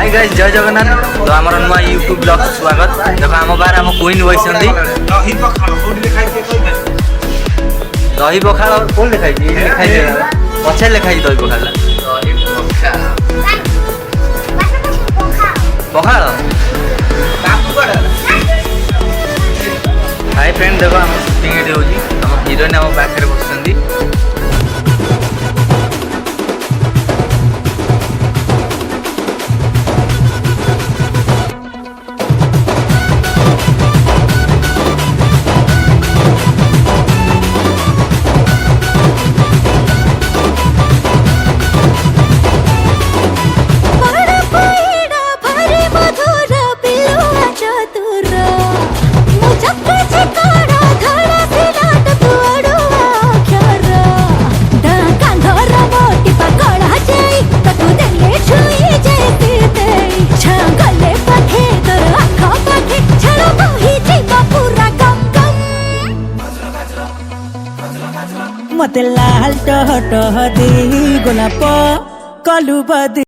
Hi guys जय जगन्नाथ। तो आम नुआ यूट्यूब ब्लॉग स्वागत। देखो आम बाहर आम क्वीन बस दही पखाड़ कौन लिखाई पछे लिखाई दही पखाड़ पखाड़। हाय फ्रेंड देखो आम सुटिंग ये होम हिरोइन आम पाखे बस मते लाल टह टह दे गोलाप कलु बदी।